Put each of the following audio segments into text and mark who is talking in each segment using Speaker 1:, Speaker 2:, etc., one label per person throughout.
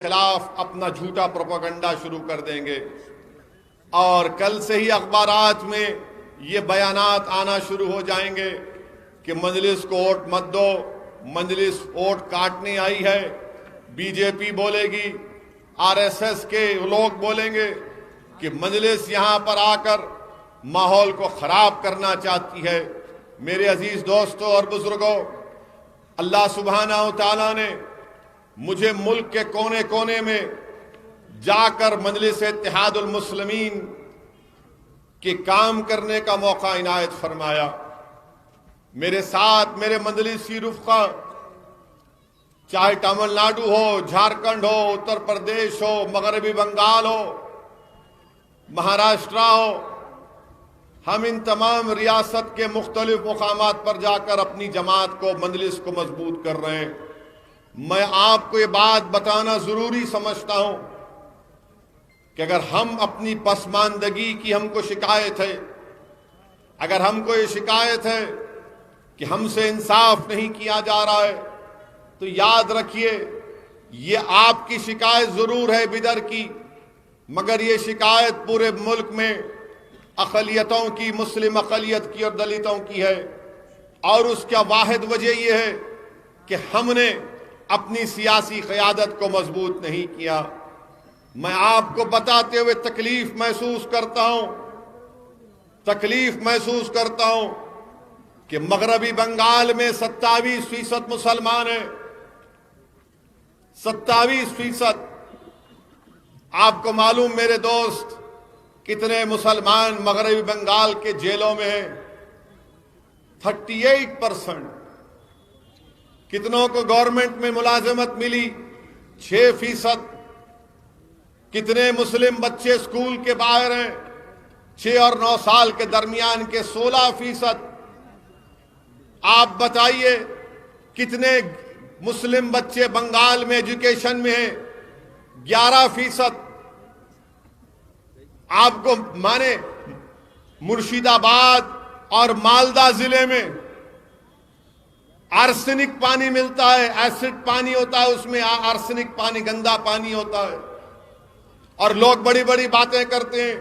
Speaker 1: खिलाफ अपना झूठा प्रोपेगेंडा शुरू कर देंगे और कल से ही अखबारात में ये बयानात आना शुरू हो जाएंगे कि मजलिस को वोट मत दो, मजलिस वोट काटने आई है। बीजेपी बोलेगी, आरएसएस के लोग बोलेंगे कि मजलिस यहां पर आकर माहौल को खराब करना चाहती है। मेरे अजीज दोस्तों और बुजुर्गों, अल्लाह सुब्हाना व तआला ने मुझे मुल्क के कोने कोने में जाकर मजलिस इत्तेहादुल मुस्लिमीन के काम करने का मौका इनायत फरमाया। मेरे साथ मेरे मजलिसी रुफ़क़ा, चाहे तमिलनाडु हो, झारखंड हो, उत्तर प्रदेश हो, मगरबी बंगाल हो, महाराष्ट्र हो, हम इन तमाम रियासत के मुख्तलिफ मुकामात पर जाकर अपनी जमात को, मजलिस को मजबूत कर रहे हैं। मैं आपको ये बात बताना जरूरी समझता हूं कि अगर हम अपनी पसमानदगी की हमको शिकायत है, अगर हमको ये शिकायत है कि हमसे इंसाफ नहीं किया जा रहा है, तो याद रखिए ये आपकी शिकायत जरूर है बिदर की, मगर ये शिकायत पूरे मुल्क में अक़लियतों की, मुस्लिम अक़लियत की और दलितों की है। और उसका वाहिद वजह यह है कि हमने अपनी सियासी क़यादत को मजबूत नहीं किया। मैं आपको बताते हुए तकलीफ महसूस करता हूं कि मगरबी बंगाल में 27% मुसलमान हैं, 27%। आपको मालूम मेरे दोस्त कितने मुसलमान मगरबी बंगाल के जेलों में हैं? 38%। कितनों को गवर्नमेंट में मुलाजमत मिली? 6%। कितने मुस्लिम बच्चे स्कूल के बाहर हैं? 6 और 9 साल के दरमियान के 16%। आप बताइए कितने मुस्लिम बच्चे बंगाल में एजुकेशन में हैं? 11%। आपको माने मुर्शिदाबाद और मालदा जिले में आर्सेनिक पानी मिलता है, एसिड पानी होता है, उसमें आर्सेनिक पानी, गंदा पानी होता है। और लोग बड़ी बड़ी बातें करते हैं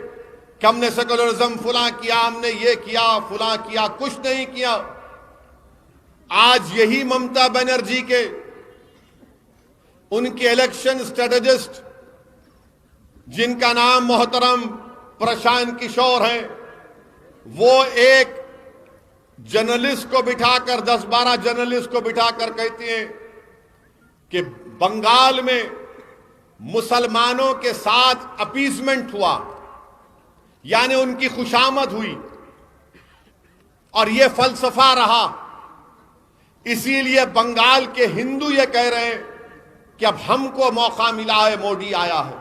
Speaker 1: कि हमने सेकुलरिज्म फुला किया, हमने ये किया, फुला किया। कुछ नहीं किया। आज यही ममता बनर्जी के, उनके इलेक्शन स्ट्रेटेजिस्ट जिनका नाम मोहतरम प्रशांत किशोर है, वो एक जर्नलिस्ट को बिठाकर, 10-12 जर्नलिस्ट को बिठाकर कहते हैं कि बंगाल में मुसलमानों के साथ अपीसमेंट हुआ, यानी उनकी खुशामद हुई, और यह फलसफा रहा। इसीलिए बंगाल के हिंदू ये कह रहे हैं कि अब हमको मौका मिला है, मोदी आया है।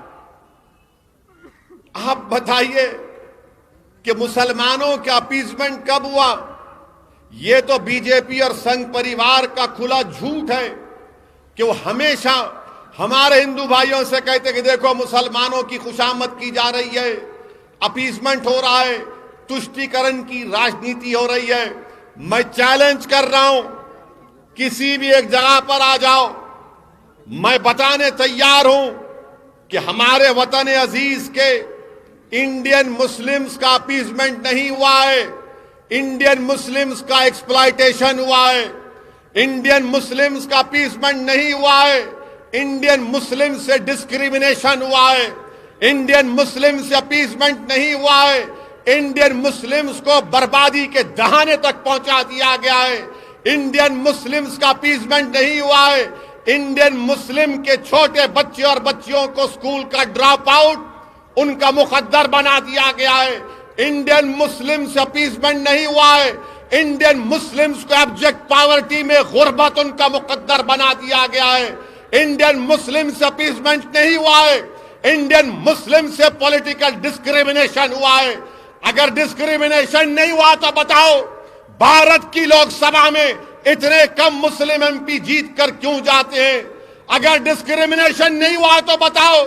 Speaker 1: आप बताइए कि मुसलमानों का अपीसमेंट कब हुआ? ये तो बीजेपी और संघ परिवार का खुला झूठ है कि वो हमेशा हमारे हिंदू भाइयों से कहते कि देखो मुसलमानों की खुशामद की जा रही है, अपीसमेंट हो रहा है, तुष्टीकरण की राजनीति हो रही है। मैं चैलेंज कर रहा हूं, किसी भी एक जगह पर आ जाओ, मैं बताने तैयार हूं कि हमारे वतन अजीज के इंडियन मुस्लिम्स का अपीसमेंट नहीं हुआ है, इंडियन मुस्लिम्स का एक्सप्लॉयटेशन हुआ है। इंडियन मुस्लिम्स का अपीसमेंट नहीं हुआ है, इंडियन मुस्लिम से डिस्क्रिमिनेशन हुआ है। इंडियन मुस्लिम से अपीसमेंट नहीं हुआ है, इंडियन मुस्लिम्स को बर्बादी के दहाने तक पहुंचा दिया गया है। इंडियन मुस्लिम्स का अपीसमेंट नहीं हुआ है, इंडियन मुस्लिम के छोटे बच्चे और बच्चियों को स्कूल का ड्रॉप आउट, उनका मुकद्दर बना दिया गया है। इंडियन मुस्लिम से अपीसमेंट नहीं हुआ है, इंडियन मुस्लिम्स को एब्जेक्ट पॉवर्टी में गुर्बत उनका मुकद्दर बना दिया गया है। इंडियन मुस्लिम से अपीसमेंट नहीं हुआ है, इंडियन मुस्लिम से पॉलिटिकल डिस्क्रिमिनेशन हुआ है। अगर डिस्क्रिमिनेशन नहीं हुआ तो बताओ, भारत की लोकसभा में इतने कम मुस्लिम एमपी जीत कर क्यों जाते हैं? अगर डिस्क्रिमिनेशन नहीं हुआ तो बताओ,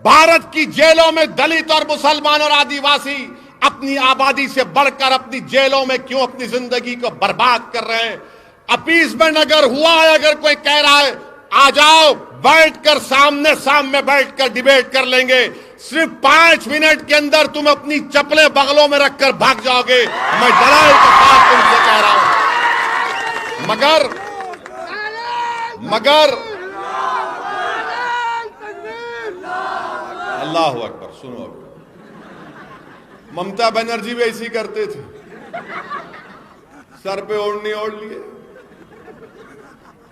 Speaker 1: भारत की जेलों में दलित और मुसलमान और आदिवासी अपनी आबादी से बढ़कर अपनी जेलों में क्यों अपनी जिंदगी को बर्बाद कर रहे हैं? अपीसमेंट अगर हुआ है, अगर कोई कह रहा है आ जाओ, बैठकर सामने सामने बैठकर डिबेट कर लेंगे। सिर्फ 5 मिनट के अंदर तुम अपनी चप्पलें बगलों में रखकर भाग जाओगे, मैं दलाल के साथ तुमसे कह रहा हूं। मगर अल्लाह अकबर, सुनो अभी, ममता बनर्जी भी ऐसी करते थे, सर पे ओढ़नी ओढ़ लिए,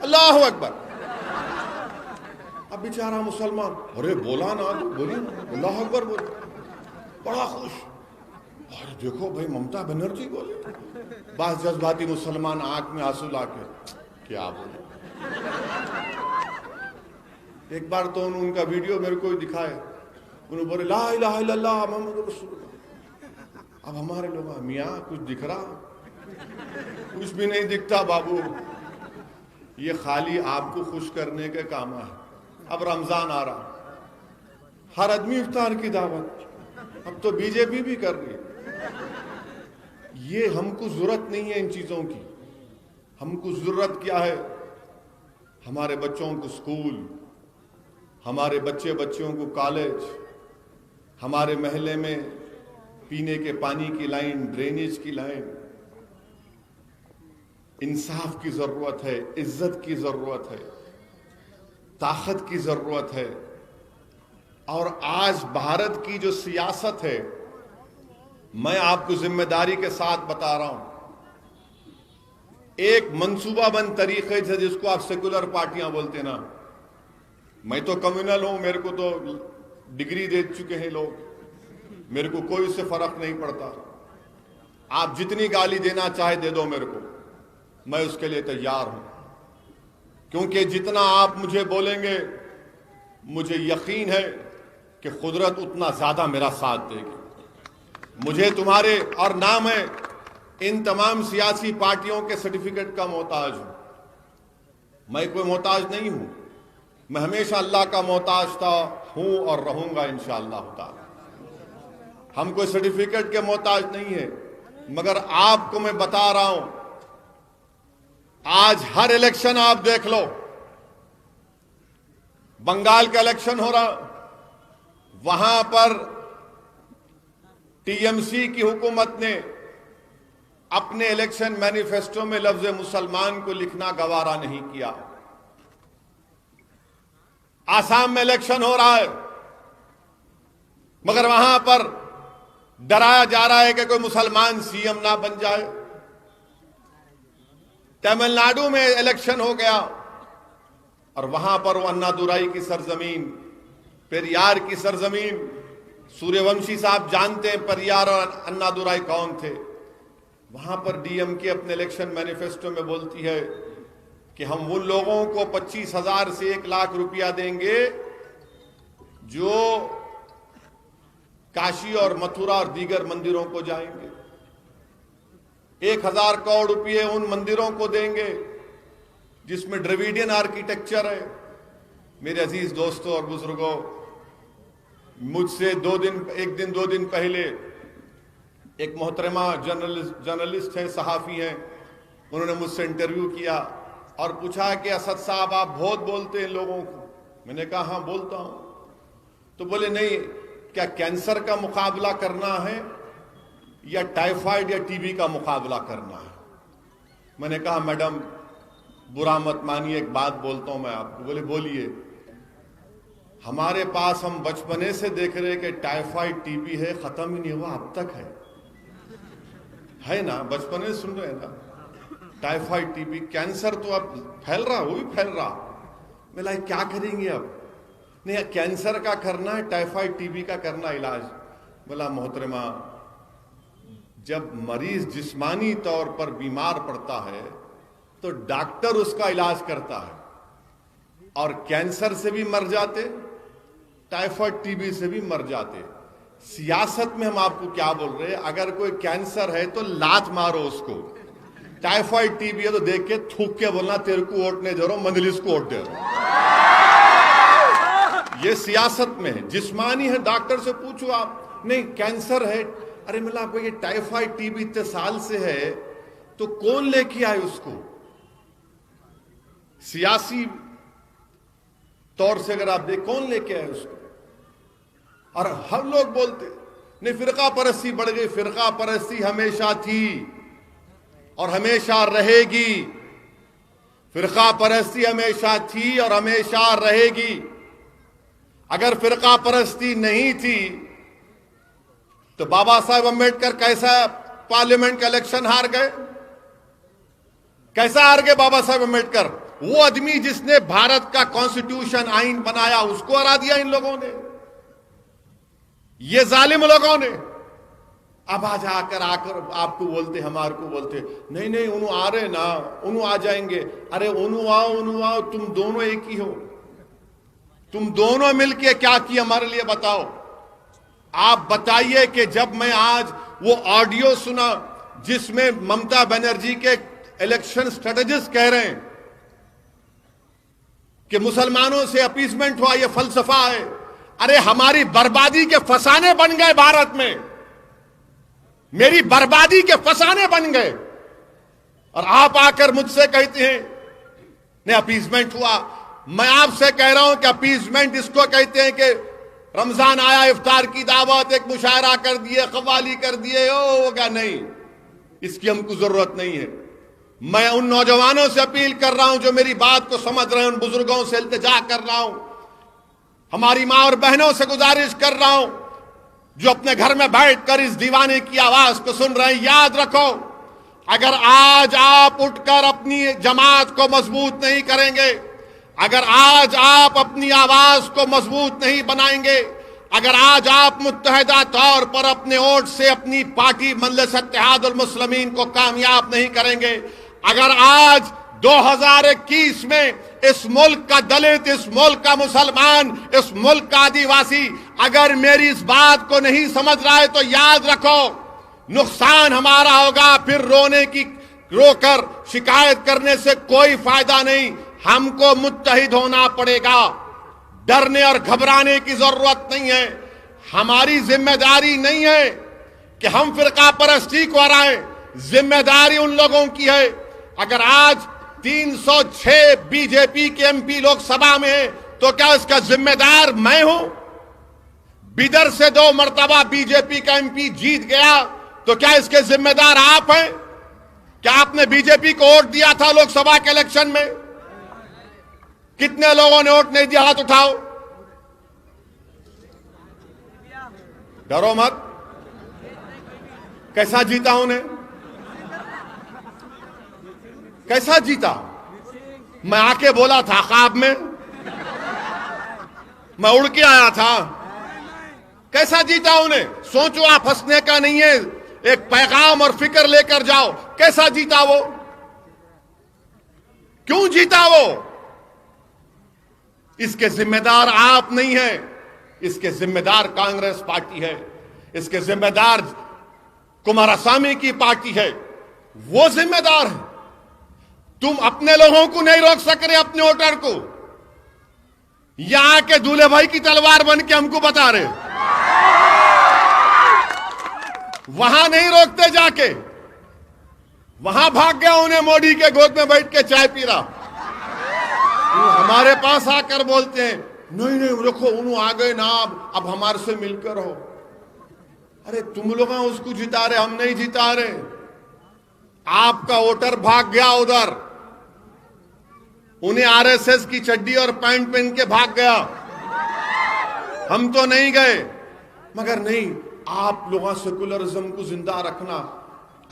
Speaker 1: अल्लाह अकबर। अब बेचारा मुसलमान, अरे बोला ना तो बोली, अल्लाह अकबर बोले, बड़ा खुश, अरे देखो भाई ममता बनर्जी बोले। बस जज्बाती मुसलमान आंख में आंसू लाके क्या बोले। एक बार तो उनका वीडियो मेरे को दिखाए, उन्होंने बोले ला इलाहा इल्लल्लाह मुहम्मद रसूलुल्लाह। अब हमारे लोग, मियाँ कुछ दिख रहा? कुछ भी नहीं दिखता बाबू, ये खाली आपको खुश करने का काम है। अब रमजान आ रहा, हर आदमी इफ्तार की दावत, अब तो बीजेपी भी कर रही है। ये हमको जरूरत नहीं है इन चीजों की। हमको जरूरत क्या है? हमारे बच्चों को स्कूल, हमारे बच्चियों को कॉलेज, हमारे महल्ले में पीने के पानी की लाइन, ड्रेनेज की लाइन। इंसाफ की जरूरत है, इज्जत की जरूरत है, ताकत की जरूरत है। और आज भारत की जो सियासत है, मैं आपको जिम्मेदारी के साथ बता रहा हूं, एक मंसूबाबंद तरीके से, जिसको आप सेकुलर पार्टियां बोलते ना, मैं तो कम्युनल हूं, मेरे को तो डिग्री दे चुके हैं लोग, मेरे को कोई इससे फर्क नहीं पड़ता। आप जितनी गाली देना चाहे दे दो मेरे को, मैं उसके लिए तैयार हूं। क्योंकि जितना आप मुझे बोलेंगे, मुझे यकीन है कि कुदरत उतना ज्यादा मेरा साथ देगी। मुझे तुम्हारे, और ना मैं इन तमाम सियासी पार्टियों के सर्टिफिकेट का मोहताज हूं। मैं कोई मोहताज नहीं हूं, मैं हमेशा अल्लाह का मोहताज था, हूं और रहूंगा इंशाअल्लाह ताला। हम कोई सर्टिफिकेट के मोहताज नहीं है। मगर आपको मैं बता रहा हूं, आज हर इलेक्शन आप देख लो, बंगाल का इलेक्शन हो रहा, वहां पर टीएमसी की हुकूमत ने अपने इलेक्शन मैनिफेस्टो में लफ्ज मुसलमान को लिखना गवारा नहीं किया। आसाम में इलेक्शन हो रहा है, मगर वहां पर डराया जा रहा है कि कोई मुसलमान सीएम ना बन जाए। तमिलनाडु में इलेक्शन हो गया और वहां पर वो अन्नादुराई की सरजमीन, पेरियार की सरजमीन, सूर्यवंशी साहब जानते हैं पेरियार और अन्नादुराई कौन थे। वहां पर डीएमके अपने इलेक्शन मैनिफेस्टो में बोलती है कि हम उन लोगों को 25,000 से 1 लाख रुपया देंगे जो काशी और मथुरा और दीगर मंदिरों को जाएंगे। 1,000 करोड़ रुपये उन मंदिरों को देंगे जिसमें द्रविडियन आर्किटेक्चर है। मेरे अजीज दोस्तों और बुजुर्गों, मुझसे एक दिन दो दिन पहले एक मोहतरमा जर्नलिस्ट है, सहाफी हैं, उन्होंने मुझसे इंटरव्यू किया और पूछा कि असद साहब आप बहुत बोलते हैं लोगों को। मैंने कहा हाँ बोलता हूं। तो बोले नहीं, क्या कैंसर का मुकाबला करना है या टाइफाइड या टीबी का मुकाबला करना है? मैंने कहा मैडम बुरा मत मानिए, एक बात बोलता हूं मैं आपको। बोले बोलिए। हमारे पास हम बचपने से देख रहे कि टाइफाइड टीबी है, खत्म ही नहीं हुआ, अब तक है ना, बचपने से सुन रहे हैं ना। टाइफाइड टीबी, कैंसर तो अब फैल रहा, वो भी फैल रहा। बोला क्या करेंगे अब? नहीं, कैंसर का करना है, टाइफाइड टीबी का करना इलाज। बोला मोहतरमा, जब मरीज जिस्मानी तौर पर बीमार पड़ता है तो डॉक्टर उसका इलाज करता है, और कैंसर से भी मर जाते, टाइफाइड टीबी से भी मर जाते। सियासत में हम आपको क्या बोल रहे हैं, अगर कोई कैंसर है तो लात मारो उसको, टाइफाइड टीबी है तो देख के थूक के बोलना तेरे को वोट नहीं दे रहा हूं, मंजलिस को वोट दे रहा हूं। ये सियासत में है। जिस्मानी है, डॉक्टर से पूछो आप, नहीं कैंसर है, अरे मिला आपको ये टाइफाइड टीबी इतने साल से है तो कौन लेके आए उसको? सियासी तौर से अगर आप देख, कौन लेके आए उसको? और हर लोग बोलते नहीं, फिरका परस्ती बढ़ गई। फिरका परस्ती हमेशा थी और हमेशा रहेगी। फिरका परस्ती हमेशा थी और हमेशा रहेगी। अगर फिरका परस्ती नहीं थी तो बाबा साहब अम्बेडकर कैसा पार्लियामेंट का इलेक्शन हार गए? कैसा हार गए बाबा साहब अम्बेडकर? वो आदमी जिसने भारत का कॉन्स्टिट्यूशन, आईन बनाया, उसको हरा दिया इन लोगों ने, ये जालिम लोगों ने। अब आज आकर आपको बोलते, हमारे को बोलते, नहीं नहीं उनु आ रहे ना, उनु आ जाएंगे। अरे उनु आओ, तुम दोनों एक ही हो। तुम दोनों मिलके क्या किया हमारे लिए बताओ। आप बताइए कि जब मैं आज वो ऑडियो सुना जिसमें ममता बनर्जी के इलेक्शन स्ट्रेटेजिस्ट कह रहे हैं कि मुसलमानों से अपीसमेंट हुआ, ये फलसफा है। अरे हमारी बर्बादी के फसाने बन गए भारत में, मेरी बर्बादी के फसाने बन गए, और आप आकर मुझसे कहते हैं नहीं अपीसमेंट हुआ। मैं आपसे कह रहा हूं कि अपीसमेंट इसको कहते हैं कि रमजान आया, इफ्तार की दावत, एक मुशायरा कर दिए, कव्वाली कर दिए, ओ क्या? नहीं, इसकी हमको जरूरत नहीं है। मैं उन नौजवानों से अपील कर रहा हूं जो मेरी बात को समझ रहे हैं, उन बुजुर्गों से इल्तिजा कर रहा हूं, हमारी मां और बहनों से गुजारिश कर रहा हूं जो अपने घर में बैठकर इस दीवाने की आवाज को सुन रहे हैं। याद रखो, अगर आज आप उठकर अपनी जमात को मजबूत नहीं करेंगे, अगर आज आप अपनी आवाज को मजबूत नहीं बनाएंगे, अगर आज आप मुत्तहिदा तौर पर अपने वोट से अपनी पार्टी मजलिस इत्तेहादुल मुस्लिमीन को कामयाब नहीं करेंगे, अगर आज 2021 में इस मुल्क का दलित, इस मुल्क का मुसलमान, इस मुल्क का आदिवासी अगर मेरी इस बात को नहीं समझ रहा है तो याद रखो, नुकसान हमारा होगा। फिर रोकर शिकायत करने से कोई फायदा नहीं। हमको मुत्तहिद होना पड़ेगा। डरने और घबराने की जरूरत नहीं है। हमारी जिम्मेदारी नहीं है कि हम फिरका परस्ती को हराएं, जिम्मेदारी उन लोगों की है। अगर आज 306 बीजेपी के एमपी लोकसभा में है तो क्या इसका जिम्मेदार मैं हूं? बिदर से 2 मर्तबा बीजेपी का एमपी जीत गया तो क्या इसके जिम्मेदार आप हैं? क्या आपने बीजेपी को वोट दिया था लोकसभा के इलेक्शन में? कितने लोगों ने वोट नहीं दिया? हाथ उठाओ। डरो मत। कैसा जीता उन्हें? कैसा जीता? मैं आके बोला था ख्वाब में, मैं उड़ के आया था। कैसा जीता उन्हें? सोचो, आप हंसने का नहीं है, एक पैगाम और फिक्र लेकर जाओ। कैसा जीता वो? क्यों जीता वो? इसके जिम्मेदार आप नहीं हैं, इसके जिम्मेदार कांग्रेस पार्टी है, इसके जिम्मेदार कुमारस्वामी की पार्टी है, वो जिम्मेदार है। तुम अपने लोगों को नहीं रोक सक रहे, अपने वोटर को। यहां के दूल्हे भाई की तलवार बन के हमको बता रहे, वहां नहीं रोकते जाके। वहां भाग गया, उन्हें मोदी के गोद में बैठ के चाय पी रहा। हमारे पास आकर बोलते हैं नहीं नहीं देखो उन्होंने आ गए ना, अब हमारे से मिलकर रहो। अरे तुम लोग उसको जिता रहे, हम नहीं जिता रहे। आपका वोटर भाग गया उधर, उन्हें आरएसएस की चड्डी और पैंट पहन के भाग गया। हम तो नहीं गए। मगर नहीं, आप लोगों सेकुलरिज्म को जिंदा रखना।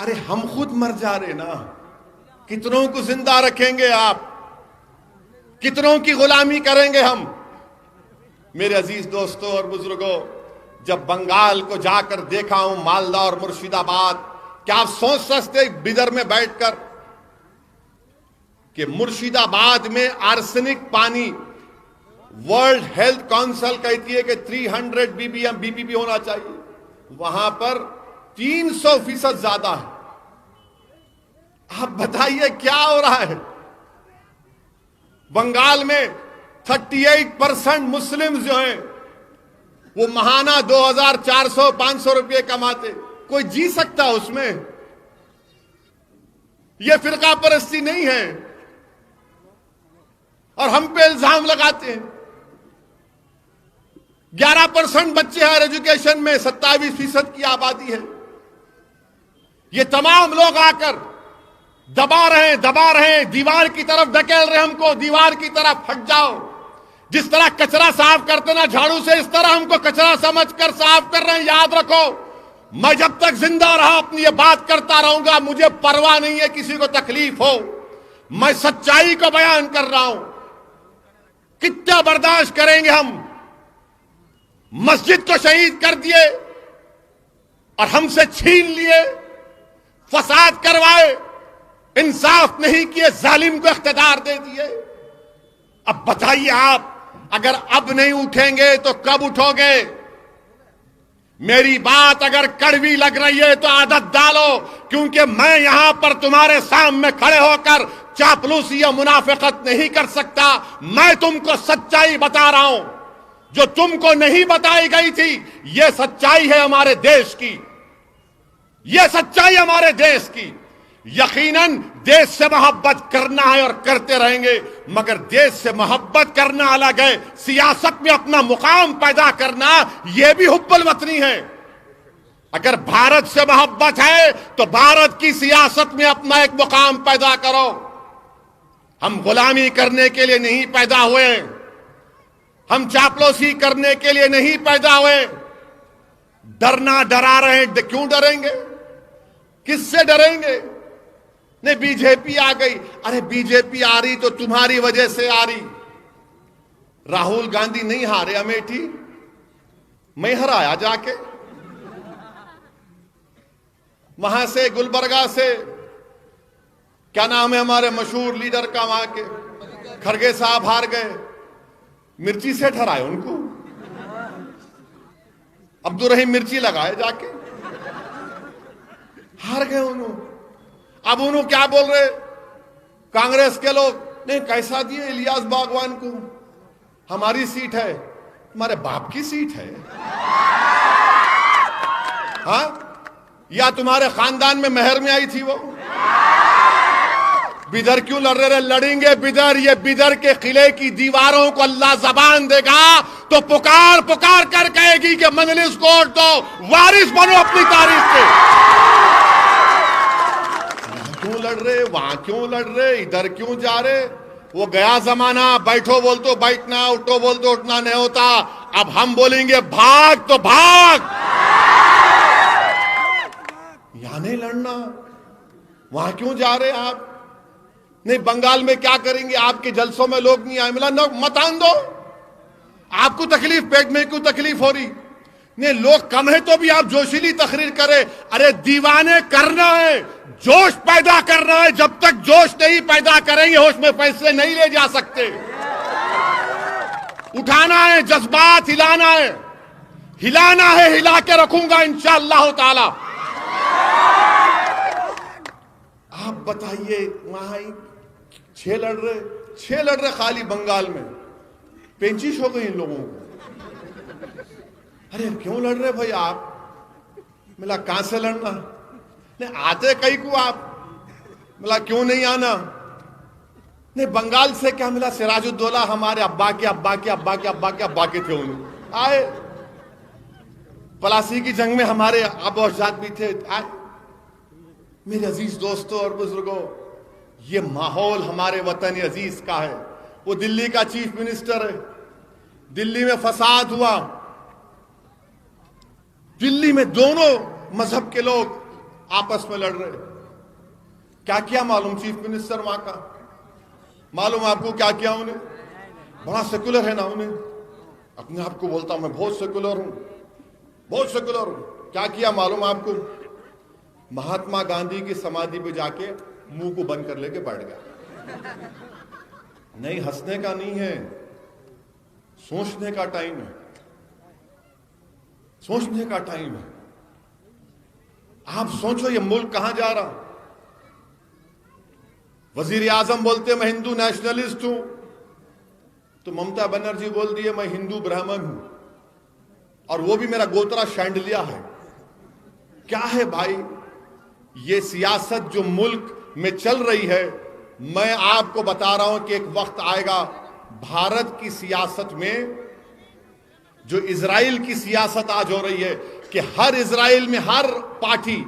Speaker 1: अरे हम खुद मर जा रहे ना, कितनों को जिंदा रखेंगे आप? कितनों की गुलामी करेंगे हम? मेरे अजीज दोस्तों और बुजुर्गों, जब बंगाल को जाकर देखा हूं, मालदा और मुर्शिदाबाद, क्या आप सोच सकते बिदर में बैठकर कि मुर्शिदाबाद में आर्सेनिक पानी, वर्ल्ड हेल्थ काउंसिल कहती है कि 300 बीपीपी होना चाहिए, वहां पर 300% ज्यादा है। आप बताइए क्या हो रहा है? बंगाल में 38% मुस्लिम जो हैं वो महाना 2400-500 रुपये कमाते। कोई जी सकता उसमें? यह फिरका परस्ती नहीं है। और हम पे इल्जाम लगाते हैं 11% बच्चे हायर एजुकेशन में, 27% की आबादी है। ये तमाम लोग आकर दबा रहे हैं, दीवार की तरफ धकेल रहे, हमको दीवार की तरफ हट जाओ। जिस तरह कचरा साफ करते ना झाड़ू से, इस तरह हमको कचरा समझकर साफ कर रहे हैं। याद रखो, मैं जब तक जिंदा रहा अपनी ये बात करता रहूंगा। मुझे परवाह नहीं है किसी को तकलीफ हो, मैं सच्चाई को बयान कर रहा हूं। कितना बर्दाश्त करेंगे हम? मस्जिद को शहीद कर दिए और हमसे छीन लिए, फसाद करवाए, इंसाफ नहीं किए, जालिम को इख्तियार दे दिए। अब बताइए आप, अगर अब नहीं उठेंगे तो कब उठोगे? मेरी बात अगर कड़वी लग रही है तो आदत डालो, क्योंकि मैं यहां पर तुम्हारे सामने खड़े होकर चापलूसी या मुनाफिकत नहीं कर सकता। मैं तुमको सच्चाई बता रहा हूं जो तुमको नहीं बताई गई थी। यह सच्चाई है हमारे देश की, यह सच्चाई हमारे देश की। यकीनन देश से मोहब्बत करना है और करते रहेंगे, मगर देश से मोहब्बत करना अलग है, सियासत में अपना मुकाम पैदा करना यह भी हुब्बुल वतनी है। अगर भारत से मोहब्बत है तो भारत की सियासत में अपना एक मुकाम पैदा करो। हम गुलामी करने के लिए नहीं पैदा हुए, हम चापलूसी करने के लिए नहीं पैदा हुए। डरना डरा रहे हैं, क्यों डरेंगे? किससे डरेंगे? नहीं, बीजेपी आ गई। अरे बीजेपी आ रही तो तुम्हारी वजह से आ रही। राहुल गांधी नहीं हारे अमेठी, मैं हराया जाके। वहां से गुलबर्गा से, क्या नाम है हमारे मशहूर लीडर का, वहां के खड़गे साहब हार गए, मिर्ची से ठहराए उनको। अब्दुल रहीम मिर्ची लगाए जाके, हार गए उन्होंने। अब उन्होंने क्या बोल रहे कांग्रेस के लोग? नहीं, कैसा दिए इलियास बागवान को, हमारी सीट है। तुम्हारे बाप की सीट है? हाँ, या तुम्हारे खानदान में मेहर में आई थी वो? बिदर क्यों लड़ रहे? लड़ेंगे बिदर। ये बिदर के किले की दीवारों को अल्लाह जबान देगा तो पुकार पुकार कर कहेगी कि मजलिस कोर्ट दो, वारिस बनो अपनी तारीख के। क्यों लड़ रहे? वहां क्यों लड़ रहे? इधर क्यों जा रहे? वो गया जमाना, बैठो बोल तो बैठना, उठो बोल तो उठना नहीं होता। अब हम बोलेंगे भाग तो भाग। यहां नहीं लड़ना, वहां क्यों जा रहे आप? नहीं, बंगाल में क्या करेंगे? आपके जलसों में लोग नहीं आए, मिला न मत आन दो। आपको तकलीफ, पेट में क्यों तकलीफ हो रही? नहीं, लोग कम है तो भी आप जोशीली तकरीर करें। अरे दीवाने करना है, जोश पैदा करना है। जब तक जोश नहीं पैदा करेंगे, होश में फैसले नहीं ले जा सकते। उठाना है, जज्बात हिलाना है, हिलाना है, हिला के रखूंगा इंशाअल्लाह ताला। आप बताइए, वहां 6 लड़ रहे खाली बंगाल में, पेंचिश हो गई इन लोगों को। अरे क्यों लड़ रहे भाई आप? मिला कहां से लड़ना? नहीं, आते कई को आप, मिला क्यों नहीं आना? नहीं, बंगाल से क्या मिला? सिराजुद्दौला हमारे अब्बा के अब्बा के अब्बा के अब्बा के अब्बा के थे, उन्हें आए। पलासी की जंग में हमारे आबो अजदाद भी थे, आए। मेरे अजीज दोस्तों और बुजुर्गों, ये माहौल हमारे वतन अजीज का है। वो दिल्ली का चीफ मिनिस्टर है, दिल्ली में फसाद हुआ, दिल्ली में दोनों मजहब के लोग आपस में लड़ रहे। क्या किया मालूम चीफ मिनिस्टर वहां का? मालूम आपको क्या किया उन्हें? बड़ा सेकुलर है ना उन्हें, अपने आप को बोलता हूं मैं बहुत सेकुलर हूं, बहुत सेकुलर हूं। क्या किया मालूम आपको? महात्मा गांधी की समाधि पे जाके मुंह को बंद कर लेके बैठ गया। नहीं, हंसने का नहीं है, सोचने का टाइम है, सोचने का टाइम है। आप सोचो ये मुल्क कहां जा रहा? वजीर आजम बोलते मैं हिंदू नेशनलिस्ट हूं, तो ममता बनर्जी बोल दिए मैं हिंदू ब्राह्मण हूं, और वो भी मेरा गोत्रा शांडिलिया है। क्या है भाई ये सियासत जो मुल्क में चल रही है? मैं आपको बता रहा हूं कि एक वक्त आएगा भारत की सियासत में जो इजराइल की सियासत आज हो रही है कि हर इजराइल में हर पार्टी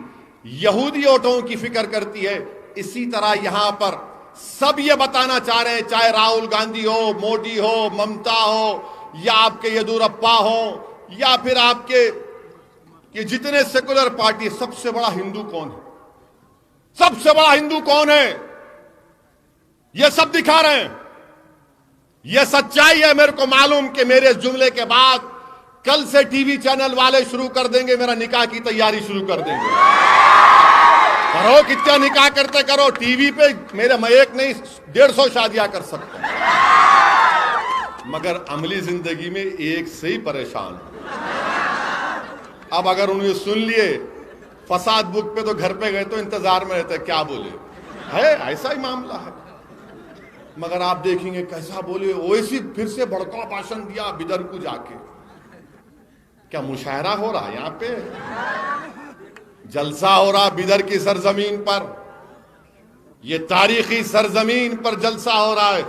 Speaker 1: यहूदी वोटों की फिक्र करती है, इसी तरह यहां पर सब ये बताना चाह रहे हैं, चाहे राहुल गांधी हो, मोदी हो, ममता हो, या आपके येदुरप्पा हो, या फिर आपके ये जितने सेकुलर पार्टी, सबसे बड़ा हिंदू कौन है? सबसे बड़ा हिंदू कौन है? ये सब दिखा रहे हैं। ये सच्चाई है। मेरे को मालूम कि मेरे इस जुमले के बाद कल से टीवी चैनल वाले शुरू कर देंगे, मेरा निकाह की तैयारी शुरू कर देंगे। करो, कितना निकाह करते करो, टीवी पे मेरे मैं एक नहीं 150 शादियां कर सकता हूं, मगर अमली जिंदगी में एक से ही परेशान हूं। अब अगर उन्हें सुन लिए फसाद बुक पे तो घर पे गए तो इंतजार में रहते क्या बोले है, ऐसा ही मामला है। मगर आप देखेंगे कैसा बोले, ओवैसी फिर से भड़का भाषण दिया बिदर को जाके। क्या मुशायरा हो रहा है? यहां पे जलसा हो रहा बिदर की सरजमीन पर, यह तारीखी सरजमीन पर जलसा हो रहा है।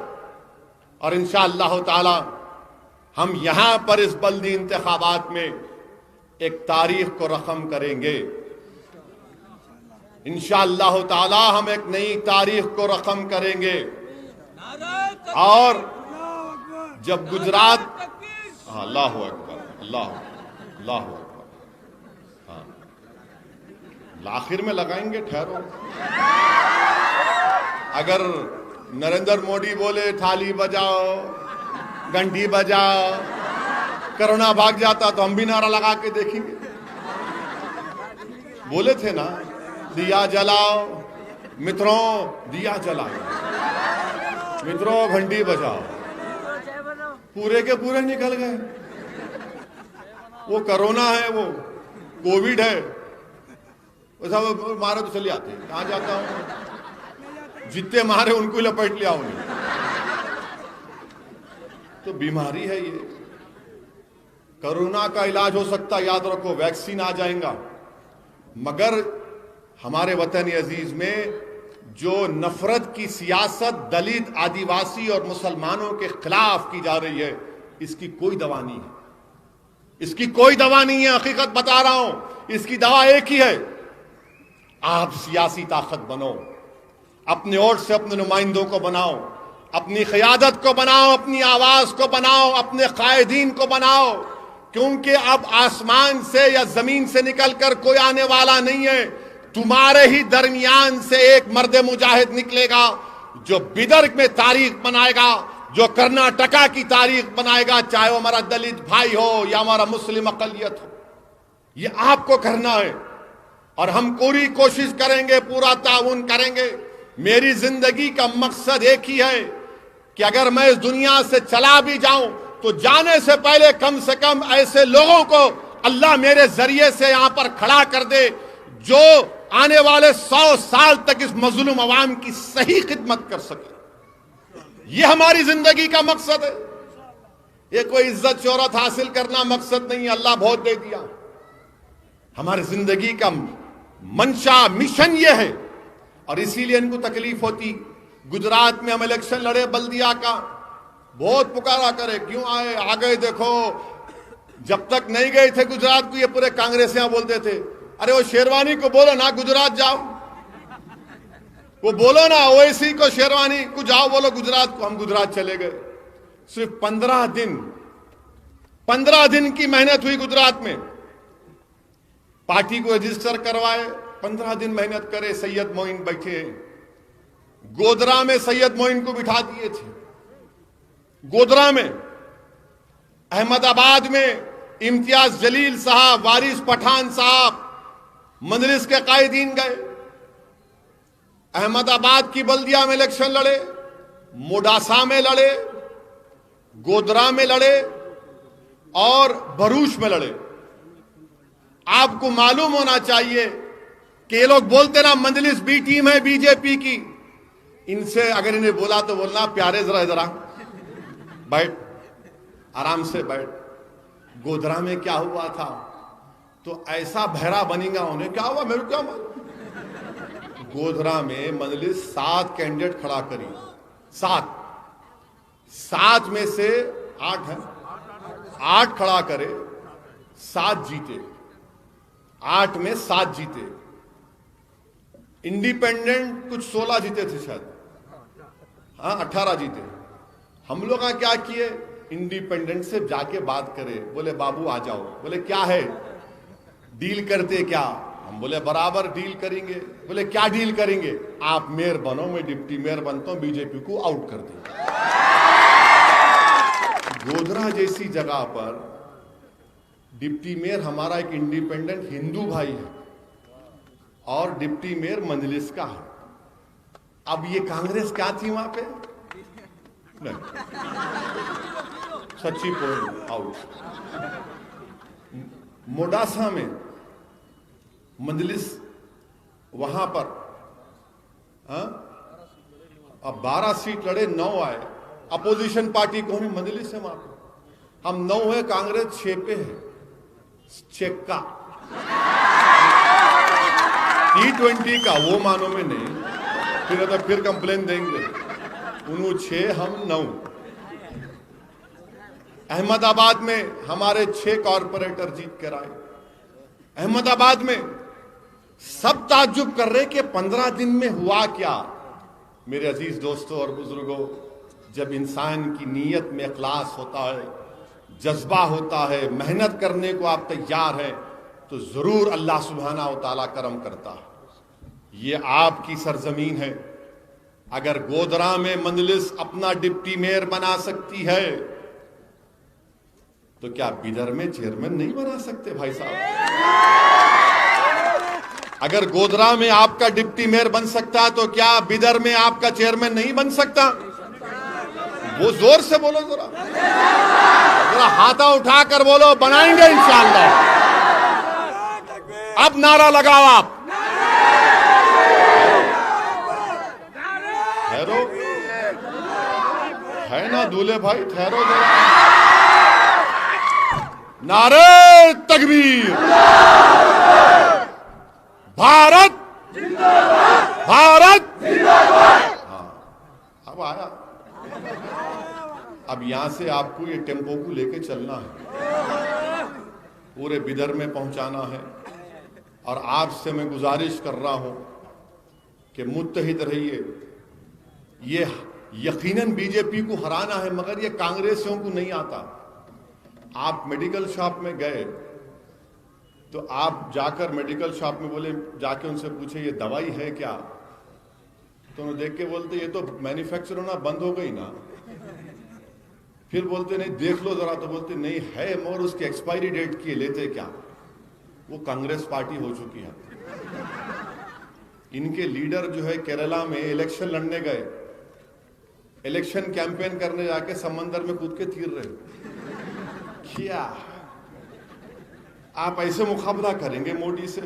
Speaker 1: और इंशाअल्लाह ताला हम यहां पर इस बल्दी इंतखाबात में एक तारीख को रकम करेंगे। इंशाअल्लाह ताला हम एक नई तारीख को रकम करेंगे। और जब गुजरात, अल्लाह अकबर, अल्लाह अकबर, हाँ आखिर में लगाएंगे, ठहरो। अगर नरेंद्र मोदी बोले थाली बजाओ, घंटी बजाओ, कोरोना भाग जाता तो हम भी नारा लगा के देखेंगे। बोले थे ना, दिया जलाओ मित्रों, दिया जलाओ मित्रों, घंटी बजाओ। पूरे के पूरे निकल गए। वो कोरोना है, वो कोविड है, वो मारे तो चले आते। कहां जाता हूं, जितने मारे उनको लपेट लिया उन्हें। तो बीमारी है ये। कोरोना का इलाज हो सकता, याद रखो, वैक्सीन आ जाएगा। मगर हमारे वतन अजीज में जो नफरत की सियासत दलित, आदिवासी और मुसलमानों के खिलाफ की जा रही है, इसकी कोई दवा नहीं है। इसकी कोई दवा नहीं है, हकीकत बता रहा हूं। इसकी दवा एक ही है, आप सियासी ताकत बनो, अपने ओर से अपने नुमाइंदों को बनाओ, अपनी क़यादत को बनाओ, अपनी आवाज को बनाओ, अपने कायदीन को बनाओ। क्योंकि अब आसमान से या जमीन से निकलकर कोई आने वाला नहीं है। तुम्हारे ही दरमियान से एक मर्द मुजाहिद निकलेगा जो बिदर में तारीख बनाएगा, जो कर्नाटका की तारीख बनाएगा, चाहे वो हमारा दलित भाई हो या हमारा मुस्लिम अकलियत हो। ये आपको करना है और हम पूरी कोशिश करेंगे, पूरा ताउन करेंगे। मेरी जिंदगी का मकसद एक ही है कि अगर मैं इस दुनिया से चला भी जाऊं तो जाने से पहले कम से कम ऐसे लोगों को अल्लाह मेरे जरिए से यहां पर खड़ा कर दे जो आने वाले 100 साल तक इस मजलूम अवाम की सही खिदमत कर सके। यह हमारी जिंदगी का मकसद है। ये कोई इज्जत शोहरत हासिल करना मकसद नहीं है, अल्लाह बहुत दे दिया। हमारी जिंदगी का मंशा, मिशन ये है और इसीलिए इनको तकलीफ होती। गुजरात में हम इलेक्शन लड़े बल्दिया का, बहुत पुकारा करे, क्यों आए, आ गए। देखो, जब तक नहीं गए थे गुजरात को, ये पूरे कांग्रेसियां बोलते थे, अरे वो शेरवानी को बोलो ना गुजरात जाओ, वो बोलो ना ओवैसी को, शेरवानी को जाओ बोलो गुजरात को। हम गुजरात चले गए। सिर्फ 15 दिन की मेहनत हुई गुजरात में। पार्टी को रजिस्टर करवाए, 15 दिन मेहनत करे। सैयद मोइन बैठे, गोधरा में सैयद मोइन को बिठा दिए थे। गोधरा में, अहमदाबाद में इम्तियाज जलील साहब, वारिस पठान साहब मजलिस के कायदीन गए। अहमदाबाद की बल्दिया में इलेक्शन लड़े, मोडासा में लड़े, गोधरा में लड़े और भरूच में लड़े। आपको मालूम होना चाहिए कि ये लोग बोलते ना मजलिस बी टीम है बीजेपी की। इनसे अगर इन्हें बोला तो बोलना, प्यारे जरा बैठ, आराम से बैठ। गोधरा में क्या हुआ था तो ऐसा बहरा बनेगा, उन्हें क्या हुआ मेरे को क्या मालूम। गोधरा में मजलिस 7 कैंडिडेट खड़ा करी, 7 में से 8 है, 8 खड़ा करे, 7 जीते, 8 में 7 जीते। इंडिपेंडेंट कुछ 16 जीते थे शायद, हाँ 18 जीते। हम लोग क्या किए, इंडिपेंडेंट से जाके बात करे, बोले बाबू आ जाओ। बोले क्या है, डील करते क्या? हम बोले बराबर डील करेंगे। बोले क्या डील करेंगे? आप मेयर बनो, मैं डिप्टी मेयर बनता हूं, बीजेपी को आउट कर देंगे। गोधरा जैसी जगह पर डिप्टी मेयर हमारा एक इंडिपेंडेंट हिंदू भाई है और डिप्टी मेयर मंजलिस का है। अब ये कांग्रेस क्या थी वहां पे? नहीं, सच्ची पॉइंट आउट। मोडासा में मंजलिस वहां पर अब 12 सीट लड़े, 9 आए। अपोजिशन पार्टी कौन है? मंजलिस है वहां पर। हम 9 है, कांग्रेस 6 पे है। चेक्का T20 का वो मानो में नहीं, फिर कंप्लेन देंगे। उन्होंने 6, हम 9। अहमदाबाद में हमारे 6 कॉर्पोरेटर जीत कर आए। अहमदाबाद में सब ताज्जुब कर रहे कि 15 दिन में हुआ क्या। मेरे अजीज दोस्तों और बुजुर्गों, जब इंसान की नीयत में इखलास होता है, जज्बा होता है, मेहनत करने को आप तैयार हैं, तो जरूर अल्लाह सुब्हाना व तआला करम करता है। ये आपकी सरजमीन है। अगर गोधरा में मंजलिस अपना डिप्टी मेयर बना सकती है, तो क्या बिदर में चेयरमैन नहीं बना सकते भाई साहब? अगर गोधरा में आपका डिप्टी मेयर बन सकता है, तो क्या बिदर में आपका चेयरमैन नहीं बन सकता? वो जोर से बोलो, जरा हाथा उठाकर बोलो, बनाएंगे इंशाअल्लाह। अब नारा लगाओ आप। ठहरो, है ना दूल्हे भाई, ठहरो जरा। नारे तकबीर, भारत भारत। हाँ, अब आया। अब यहां से आपको ये टेम्पो को लेके चलना है, पूरे बिदर में पहुंचाना है। और आपसे मैं गुजारिश कर रहा हूं कि मुत्तहिद रहिए। ये यकीनन बीजेपी को हराना है, मगर ये कांग्रेसियों को नहीं आता। आप मेडिकल शॉप में गए तो आप जाकर मेडिकल शॉप में बोले, जाके उनसे पूछे ये दवाई है क्या? तो उन्हें देख के बोलते ये तो मैन्युफैक्चर होना बंद हो गई ना। फिर बोलते नहीं देख लो जरा, तो बोलते नहीं है मगर उसकी एक्सपायरी डेट की लेते क्या? वो कांग्रेस पार्टी हो चुकी है। इनके लीडर जो है केरला में इलेक्शन लड़ने गए, इलेक्शन कैंपेन करने जाके समंदर में कूद के तीर रहे। क्या आप ऐसे मुकाबला करेंगे मोदी से?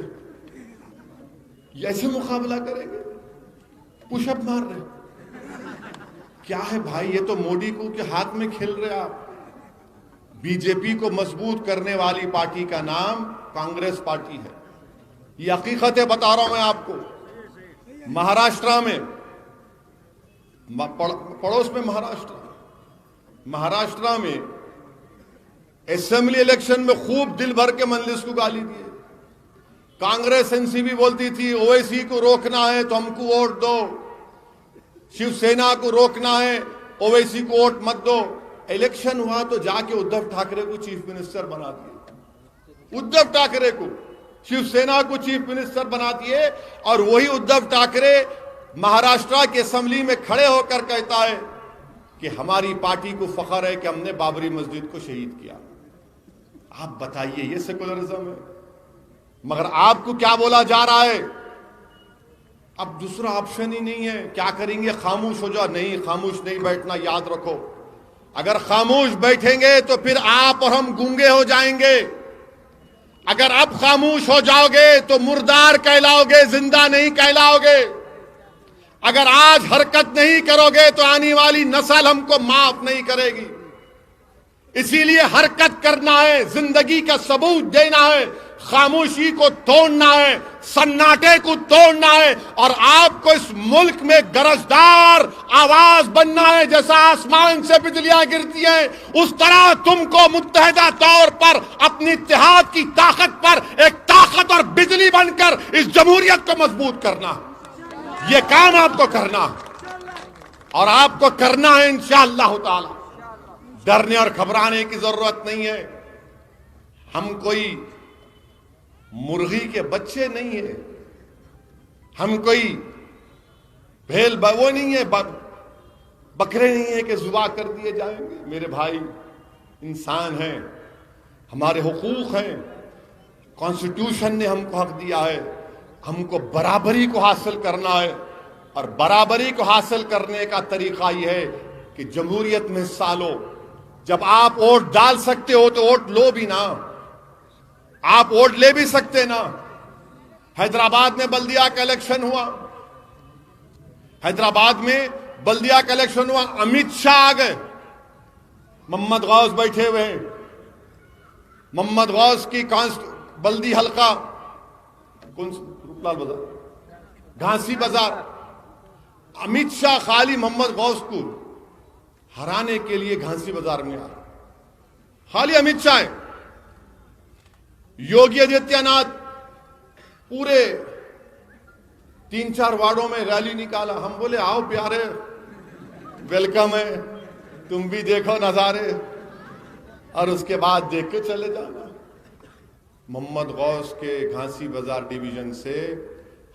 Speaker 1: ऐसे मुकाबला करेंगे? पुशअप मार रहे क्या है भाई? ये तो मोदी को के हाथ में खेल रहे आप। बीजेपी को मजबूत करने वाली पार्टी का नाम कांग्रेस पार्टी है। ये हकीकतें बता रहा हूं मैं आपको। महाराष्ट्र में, पड़ोस में महाराष्ट्र में असेंबली इलेक्शन में खूब दिल भर के मंजलिस को गाली दिए। कांग्रेस एनसीपी बोलती थी ओवैसी को रोकना है तो हमको वोट दो, शिवसेना को रोकना है ओवैसी को वोट मत दो। इलेक्शन हुआ तो जाके उद्धव ठाकरे को चीफ मिनिस्टर बना दिए। उद्धव ठाकरे को, शिवसेना को चीफ मिनिस्टर बना दिए। और वही उद्धव ठाकरे महाराष्ट्र की असेंबली में खड़े होकर कहता है कि हमारी पार्टी को फख्र है कि हमने बाबरी मस्जिद को शहीद किया। आप बताइए, ये सेकुलरिज्म है? मगर आपको क्या बोला जा रहा है? अब दूसरा ऑप्शन ही नहीं है। क्या करेंगे? खामोश हो जाओ? नहीं, खामोश नहीं बैठना, याद रखो। अगर खामोश बैठेंगे तो फिर आप और हम गूंगे हो जाएंगे। अगर अब खामोश हो जाओगे तो मुर्दार कहलाओगे, जिंदा नहीं कहलाओगे। अगर आज हरकत नहीं करोगे तो आने वाली नस्ल हमको माफ नहीं करेगी। इसीलिए हरकत करना है, जिंदगी का सबूत देना है, खामोशी को तोड़ना है, सन्नाटे को तोड़ना है और आपको इस मुल्क में गरजदार आवाज बनना है। जैसा आसमान से बिजलियां गिरती हैं उस तरह तुमको मुत्तहिदा तौर पर अपनी इत्तेहाद की ताकत पर एक ताकत और बिजली बनकर इस जमहूरियत को मजबूत करना, यह काम आपको करना और आपको करना है इंशाअल्लाह ताला। डरने और घबराने की जरूरत नहीं है। हम कोई मुर्गी के बच्चे नहीं है, हम कोई भेल वो नहीं है, बकरे नहीं है कि जुबा कर दिए जाएंगे। मेरे भाई इंसान हैं, हमारे हुकूक हैं, कॉन्स्टिट्यूशन ने हमको हक दिया है, हमको बराबरी को हासिल करना है और बराबरी को हासिल करने का तरीका यह है कि जमहूरियत में हिस्सा लो। जब आप वोट डाल सकते हो तो वोट लो भी ना, आप वोट ले भी सकते ना। हैदराबाद में बल्दिया का इलेक्शन हुआ, हैदराबाद में बल्दिया का इलेक्शन हुआ, अमित शाह आ गए, मोहम्मद गौस बैठे हुए हैं। मोहम्मद गौस की बल्दी हल्का कौन रूपलाल बाजार, घासी बाजार, अमित शाह खाली मोहम्मद गौस को हराने के लिए घासी बाजार में आ रहा, खाली अमित शाह। योगी आदित्यनाथ पूरे 3-4 वार्डों में रैली निकाला। हम बोले आओ प्यारे, वेलकम है, तुम भी देखो नजारे और उसके बाद देख के चले जाना। मोहम्मद गौस के घासी बाजार डिवीजन से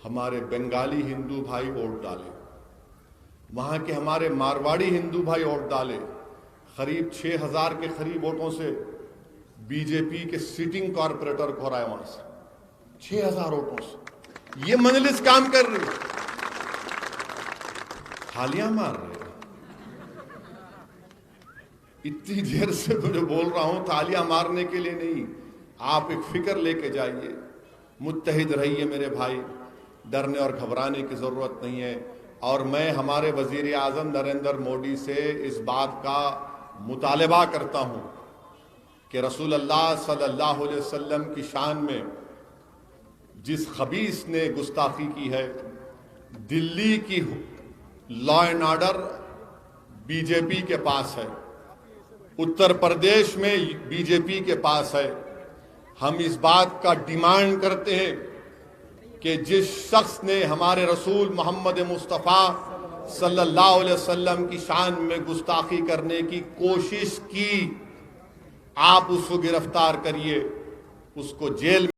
Speaker 1: हमारे बंगाली हिंदू भाई वोट डाले, वहां के हमारे मारवाड़ी हिंदू भाई वोट डाले। करीब 6000 के करीब वोटों से बीजेपी के सिटिंग कॉर्पोरेटर को हराया वहां से, 6000 वोटों से। ये मजलिस काम कर रही, थालियां मार रहे। इतनी देर से तो जो बोल रहा हूं तालियां मारने के लिए नहीं, आप एक फिक्र लेके जाइए, मुत्तहिद रहिए मेरे भाई, डरने और घबराने की जरूरत नहीं है। और मैं हमारे वजीर आजम नरेंद्र मोदी से इस बात का मुतालबा करता हूं कि रसूल अल्लाह सल्लल्लाहु अलैहि वसल्लम की शान में जिस खबीस ने गुस्ताखी की है, दिल्ली की लॉ एंड ऑर्डर बीजेपी के पास है, उत्तर प्रदेश में बीजेपी के पास है। हम इस बात का डिमांड करते हैं कि जिस शख्स ने हमारे रसूल मोहम्मद मुस्तफ़ा सल्लल्लाहु अलैहि वसल्लम की शान में गुस्ताखी करने की कोशिश की, आप उसको गिरफ्तार करिए, उसको जेल